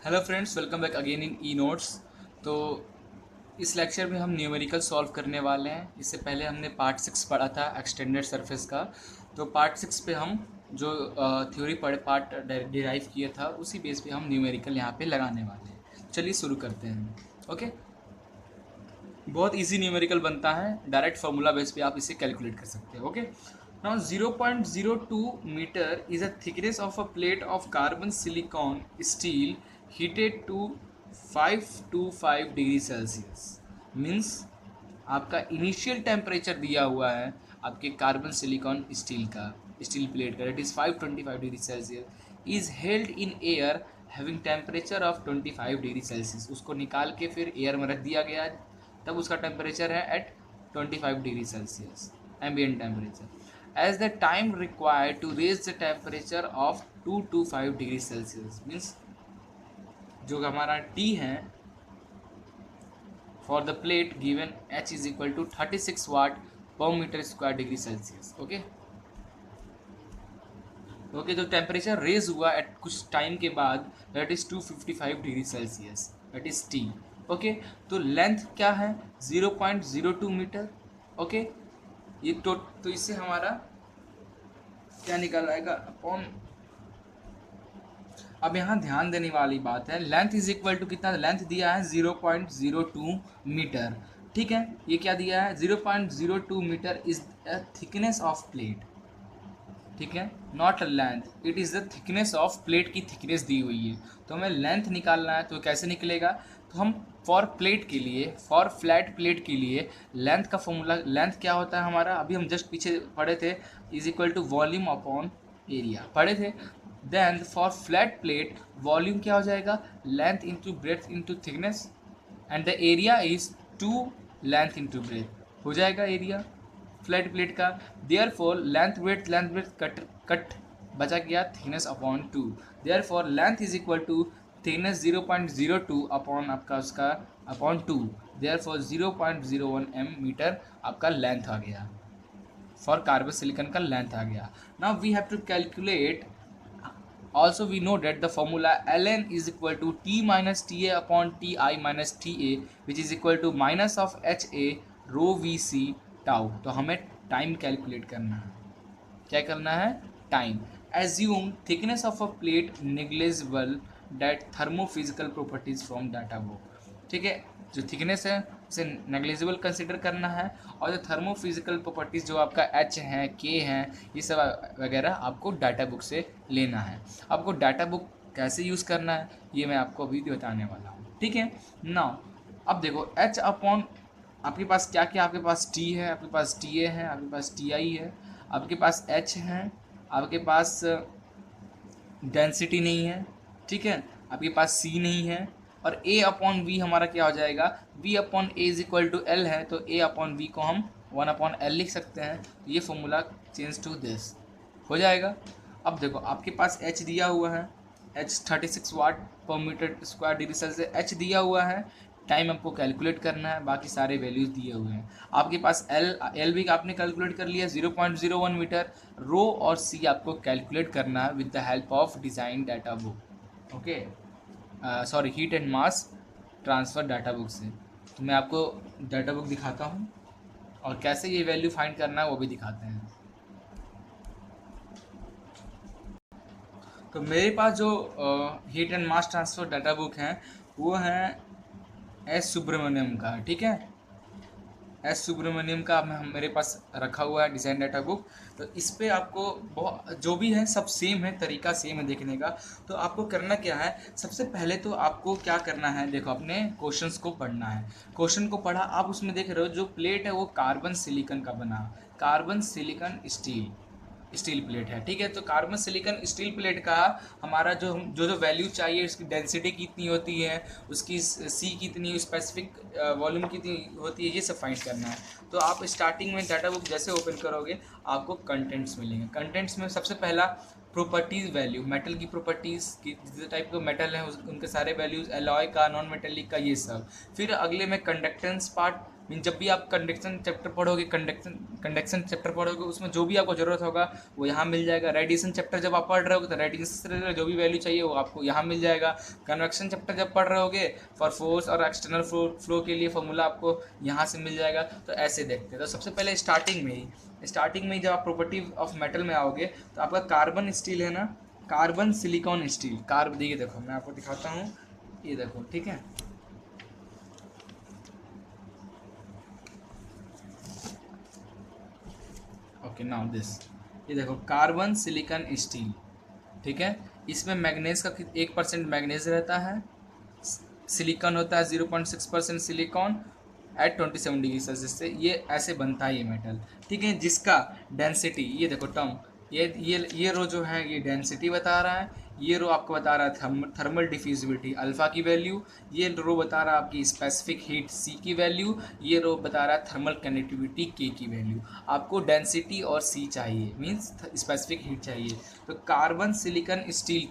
Hello friends, welcome back again in e notes. तो इस lecture में हम न्यूमेरिकल सॉल्व करने वाले हैं। इससे पहले हमने पार्ट 6 पढ़ा था एक्सटेंडेड सरफेस का। तो पार्ट 6 पे हम जो थ्योरी पढ़े पार्ट डिराइव किया था उसी बेस पे हम न्यूमेरिकल यहाँ पे लगाने वाले हैं। चलिए शुरू करते हैं। ओके, बहुत इजी न्यूमेरिकल बनता है, डायरेक्ट फार्मूला बेस पे आप इसे कैलकुलेट कर सकते हैं। Okay, now 0.02 metre is a thickness of a plate of carbon silicon steel heated to 525 degree Celsius. Means आपका इनिशियल टेम्परेचर दिया हुआ है आपके कार्बन सिलिकॉन स्टील का, स्टील प्लेट का, it is 525 degree Celsius is held in air having temperature of 25 degree Celsius. उसको निकाल के फिर एयर में रख दिया गया है, तब उसका टेम्परेचर है at 25 degree Celsius ambient temperature. As the time required to raise the temperature of 225 degree Celsius, means जो हमारा टी है for the plate given H is equal to 36 watt पर metre square degree Celsius. Okay okay, जो temperature raise हुआ at कुछ time के बाद that is 255 degree Celsius, that is T. Okay, तो लेंथ क्या है 0.02 मीटर। ओके, ये तो इससे हमारा क्या निकल आएगा अपॉन। अब यहाँ ध्यान देने वाली बात है, लेंथ इज इक्वल टू कितना, लेंथ दिया है 0.02 मीटर। ठीक है, ये क्या दिया है 0.02 metre is the thickness of plate. ठीक है, not length, it is the thickness of plate की थिकनेस दी हुई है। तो हमें लेंथ निकालना है, तो कैसे निकलेगा, तो हम फॉर प्लेट के लिए, फॉर फ्लैट प्लेट के लिए लेंथ का फॉर्मूला, लेंथ क्या होता है हमारा, अभी हम जस्ट पीछे पढ़े थे, is equal to volume upon area पढ़े थे। Then for flat plate volume क्या हो जाएगा, length into breadth into thickness, and the area is 2 length into breadth हो जाएगा एरिया फ्लैट प्लेट का। Therefore length breadth cut बचा गया thickness upon 2। Therefore length is equal to thickness 0.02 upon आपका उसका अपॉन 2। देयर फॉर 0.01 मीटर आपका length आ गया, फॉर कार्बन सिलिकन का लेंथ आ गया। Now we have to calculate, also we know that the formula ln is equal to t minus ta upon ti minus ta, which is equal to minus of ha rho vc tau। तो हमें time calculate करना है, क्या करना है, time. Assume thickness of a plate negligible that thermophysical properties from data book. ठीक है, जो थिकनेस है उसे नेग्लेजिबल कंसिडर करना है, और जो थर्मोफिजिकल प्रॉपर्टीज़ जो आपका एच है, के हैं, ये सब वगैरह आपको डाटा बुक से लेना है। आपको डाटा बुक कैसे यूज़ करना है ये मैं आपको अभी बताने वाला हूँ। ठीक है, नाउ अब देखो एच अपॉन, आपके पास क्या क्या, आपके पास टी है, आपके पास टी ए है, आपके पास टी आई है, आपके पास एच है, आपके पास डेंसिटी नहीं है। ठीक है, आपके पास सी नहीं है, और ए अपॉन वी हमारा क्या हो जाएगा, V upon A is equal to L है, तो ए अपॉन वी को हम 1 अपॉन एल लिख सकते हैं। तो ये फॉर्मूला चेंज टू दिस हो जाएगा। अब देखो आपके पास एच दिया हुआ है, एच 36 वाट पर metre square degree Celsius H दिया हुआ है। टाइम आपको कैलकुलेट करना है, बाकी सारे वैल्यूज़ दिए हुए हैं। आपके पास एल भी आपने कैलकुलेट कर लिया 0.01 मीटर। रो और सी आपको कैलकुलेट करना है with the help of design data book. Okay, sorry, heat and mass transfer data book से। तो मैं आपको डाटा बुक दिखाता हूँ, और कैसे ये वैल्यू फाइंड करना है वो भी दिखाते हैं। तो मेरे पास जो heat and mass transfer data book है वो है एस सुब्रमण्यम का। ठीक है, एस सुब्रमण्यम का मेरे पास रखा हुआ है डिज़ाइन डाटा बुक। तो इस पे आपको बहुत जो भी है सब सेम है, तरीका सेम है देखने का। तो आपको करना क्या है, सबसे पहले तो आपको क्या करना है, देखो अपने क्वेश्चंस को पढ़ना है। क्वेश्चन को पढ़ा, आप उसमें देख रहे हो जो प्लेट है वो कार्बन सिलिकन का बना, कार्बन सिलिकन स्टील प्लेट है। ठीक है, तो कार्बन सिलिकन स्टील प्लेट का हमारा जो जो जो वैल्यू चाहिए, उसकी डेंसिटी कितनी होती है, उसकी सी कितनी, स्पेसिफिक वॉल्यूम कितनी होती है, ये सब फाइंड करना है। तो आप स्टार्टिंग में डाटा बुक जैसे ओपन करोगे आपको कंटेंट्स मिलेंगे। कंटेंट्स में सबसे पहला प्रॉपर्टीज़ वैल्यू, मेटल की प्रॉपर्टीज़ की, जिस टाइप के मेटल हैं उनके सारे वैल्यूज़, एलॉय का, नॉन मेटेलिक का, ये सब। फिर अगले में कंडक्टेंस पार्ट, मीन जब भी आप कंडक्शन चैप्टर पढ़ोगे, कंडक्शन चैप्टर पढ़ोगे, उसमें जो भी आपको ज़रूरत होगा वो यहाँ मिल जाएगा। रेडिएशन चैप्टर जब आप पढ़ रहे होगे तो रेडिएशन से रिलेटेड जो भी वैल्यू चाहिए वो आपको यहाँ मिल जाएगा। कन्वेक्शन चैप्टर जब पढ़ रहे होगे फॉर फोर्स और एक्सटर्नल फ्लो के लिए फॉर्मूला आपको यहाँ से मिल जाएगा। तो ऐसे देखते हैं। तो सबसे पहले स्टार्टिंग में ही जब आप प्रॉपर्टी ऑफ मेटल में आओगे तो आपका कार्बन स्टील है ना, कार्बन सिलिकॉन स्टील, देखिए देखो मैं आपको दिखाता हूँ, ये देखो ठीक है। ओके नाउ दिस, ये देखो कार्बन सिलिकॉन स्टील, ठीक है। इसमें मैग्नीज का 1% मैग्नीज रहता है, सिलिकॉन होता है 0.6% सिलिकॉन एट 27 डिग्री सेल्सियस से, ये ऐसे बनता है ये मेटल, ठीक है। जिसका डेंसिटी, ये देखो टर्म, ये रो जो है ये डेंसिटी बता रहा है, ये रो आपको बता रहा है थर्मल डिफ्यूजिबिलिटी अल्फा की वैल्यू, ये रो बता रहा है आपकी स्पेसिफिक हीट सी की वैल्यू, ये रो बता रहा है थर्मल कंडक्टिविटी के की वैल्यू। आपको डेंसिटी और सी चाहिए, मीन्स स्पेसिफिक हीट चाहिए। तो कार्बन सिलिकॉन स्टील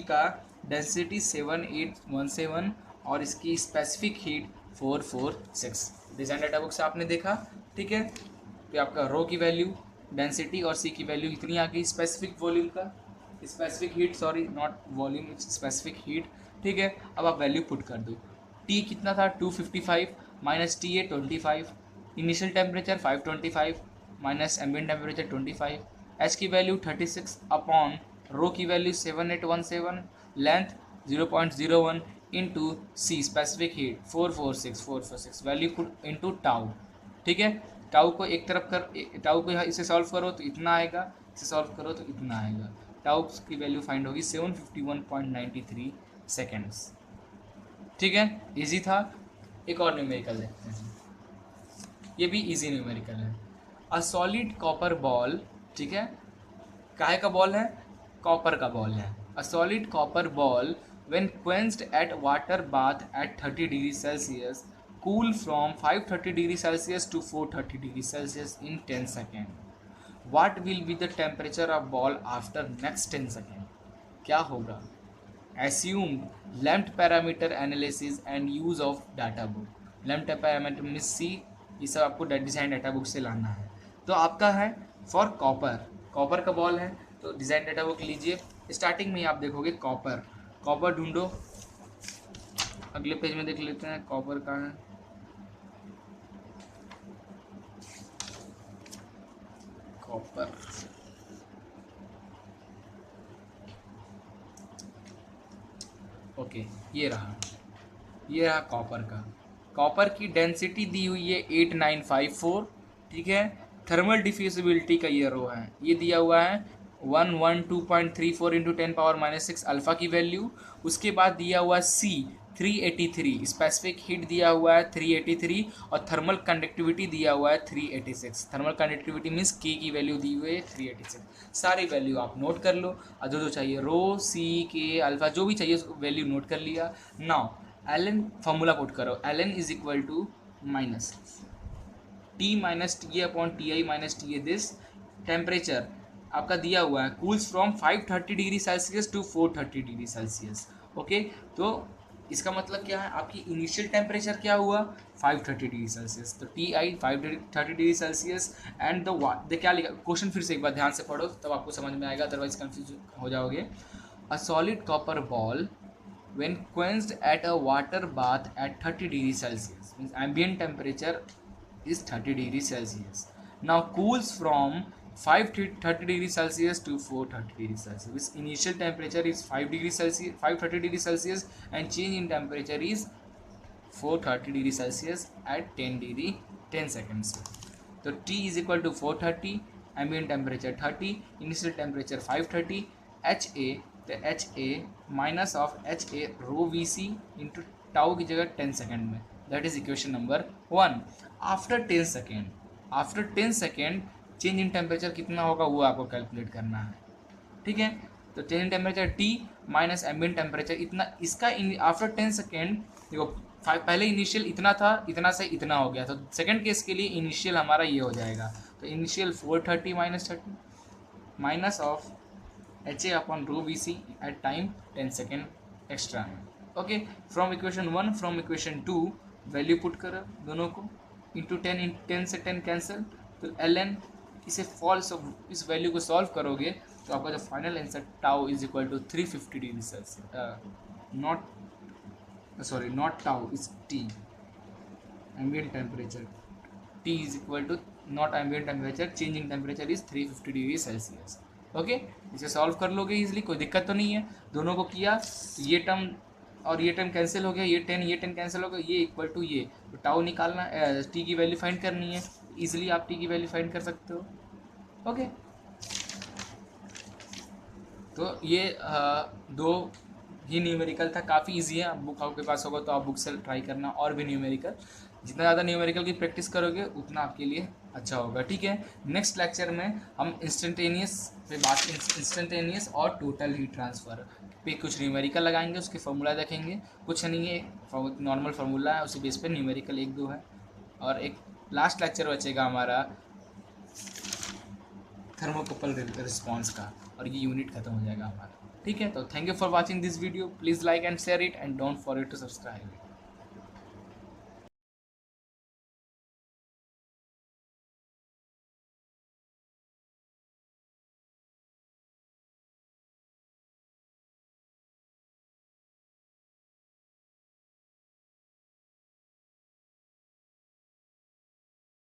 का डेंसिटी 7817 और इसकी specific heat 446। Design data book से आपने देखा, ठीक है। तो आपका रो की वैल्यू, डेंसिटी और सी की वैल्यू इतनी आ गई। स्पेसिफिक वॉल्यूम का, specific heat, sorry not volume, specific heat, ठीक है। अब आप वैल्यू पुट कर दो। टी कितना था 255 minus T A 25, initial temperature 525 minus ambient temperature 25, H की वैल्यू 36 अपॉन रो की value 7817, length 0.01 into C specific heat 446 value put into tau, ठीक है। टाउ को एक तरफ टाउ को यहाँ इसे सॉल्व करो तो इतना आएगा, इसे सॉल्व करो तो इतना आएगा। टाउ की वैल्यू फाइंड होगी 751.93 सेकेंड्स, ठीक है। इजी था। एक और न्यूमेरिकल देखते हैं, ये भी इजी न्यूमेरिकल है। अ सॉलिड कॉपर बॉल, ठीक है, काहे का बॉल है, कॉपर का बॉल है। A solid copper ball when quenched at water bath at 30 degrees Celsius cool from 530 degrees Celsius to 430 degrees Celsius in 10 seconds. What will be the temperature of ball after next 10 seconds? क्या होगा? Assume lumped parameter analysis and use of data book. Lumped parameter means C, ये सब आपको design data book से लाना है। तो आपका है फॉर कॉपर का बॉल है, तो डिज़ाइन डाटा बुक लीजिए। स्टार्टिंग में ही आप देखोगे कॉपर ढूंढो, अगले पेज में देख लेते हैं कॉपर का है। कॉपर, ओके ये रहा कॉपर का। कॉपर की डेंसिटी दी हुई है 8954, ठीक है। थर्मल डिफ्यूजिबिलिटी का ये रो है, ये दिया हुआ है 112.34 इंटू 10⁻⁻6 अल्फा की वैल्यू। उसके बाद दिया हुआ सी 383, स्पेसिफिक हीट दिया हुआ है 383 और थर्मल कंडक्टिविटी दिया हुआ है 386। थर्मल कंडक्टिविटी मीन्स के की वैल्यू दी हुई है 386। सारी वैल्यू आप नोट कर लो, और जो चाहिए रो सी के अल्फा जो भी चाहिए उसको वैल्यू नोट कर लिया। Now L N formula put करो, L N is equal to minus T minus T A upon T I minus T A. This temperature आपका दिया हुआ है cools from 530 degree Celsius to 430 degree Celsius, okay. तो इसका मतलब क्या है, आपकी इनिशियल टेम्परेचर क्या हुआ 530 डिग्री सेल्सियस, तो T I 530 degree Celsius and the क्या लिखा, क्वेश्चन फिर से एक बार ध्यान से पढ़ो तब आपको समझ में आएगा, अदरवाइज कंफ्यूज हो जाओगे। A solid copper ball when quenched at a water bath at 30 degrees Celsius means ambient temperature is 30 degrees Celsius, now cools from 530 degrees Celsius to 430 degrees Celsius. Its initial temperature is 5 degrees Celsius, 530 degrees Celsius, and change in temperature is 430 degrees Celsius at 10 degree 10 seconds. So T is equal to 430, ambient temperature 30, initial temperature 530, HA, तो H A minus of H A rho V C into tau की जगह 10 second में, that is equation number 1। After 10 second change in temperature कितना होगा वो आपको calculate करना है, ठीक है। तो change in temperature T minus ambient temperature इतना, इसका आफ्टर 10 सेकेंड देखो पहले इनिशियल इतना था, इतना से इतना हो गया, तो सेकेंड केस के लिए इनिशियल हमारा ये हो जाएगा, तो initial 430 minus 30 minus of HA upon rho VC at time 10 second extra, okay। from equation 1 from equation 2 value put करो दोनों को, इंटू 10 से 10 कैंसिल, तो ln इसे फॉल्स, इस वैल्यू को सॉल्व करोगे तो आपका जो final answer tau is equal to 350 degree Celsius, naught tau is T, ambient temperature, T is equal to naught ambient temperature, changing temperature is 350 degree Celsius. Okay, इसे solve कर लोगे easily, कोई दिक्कत तो नहीं है। दोनों को किया तो ये टर्म और ये टर्म कैंसिल हो गया, ये 10 कैंसिल हो गया, ये इक्वल टू ये, तो टाउ निकालना, टी की वैल्यू फाइंड करनी है, इजिली आप टी की वैल्यू फाइंड कर सकते हो। ओके, तो ये दो ही न्यूमेरिकल था, काफ़ी इजी है। बुक आपके पास होगा तो आप बुक से ट्राई करना, और भी न्यूमेरिकल, जितना ज़्यादा न्यूमेरिकल की प्रैक्टिस करोगे उतना आपके लिए अच्छा होगा। ठीक है, नेक्स्ट लेक्चर में हम इंस्टेंटेनियस पे बात, इंस्टेंटेनियस और टोटल हीट ट्रांसफ़र पे कुछ न्यूमेरिकल लगाएंगे, उसके फॉर्मूला देखेंगे। कुछ नहीं है, नॉर्मल फार्मूला है, उसी बेस पे न्यूमेरिकल 1-2 है। और एक लास्ट लेक्चर बचेगा हमारा थर्मोकपल रिस्पॉन्स का, और ये यूनिट खत्म हो जाएगा हमारा। ठीक है, तो thank you for watching this video, please like and share it and don't forget to subscribe it.